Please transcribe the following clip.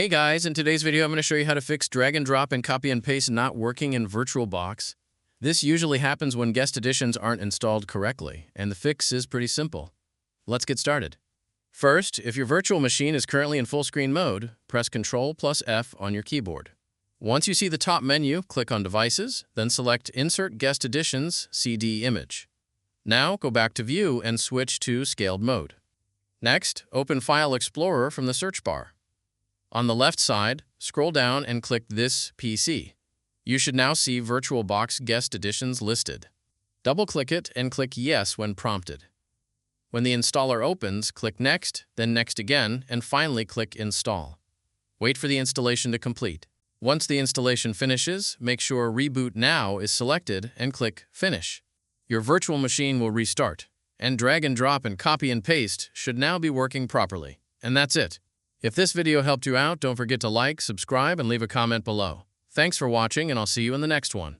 Hey guys, in today's video I'm going to show you how to fix drag and drop and copy and paste not working in VirtualBox. This usually happens when guest editions aren't installed correctly, and the fix is pretty simple. Let's get started. First, if your virtual machine is currently in full screen mode, press Ctrl+F on your keyboard. Once you see the top menu, click on Devices, then select Insert Guest Editions CD Image. Now go back to View and switch to Scaled Mode. Next, open File Explorer from the search bar. On the left side, scroll down and click This PC. You should now see VirtualBox Guest Editions listed. Double-click it and click Yes when prompted. When the installer opens, click Next, then Next again, and finally click Install. Wait for the installation to complete. Once the installation finishes, make sure Reboot Now is selected and click Finish. Your virtual machine will restart, and drag and drop and copy and paste should now be working properly. And that's it. If this video helped you out, don't forget to like, subscribe, and leave a comment below. Thanks for watching, and I'll see you in the next one.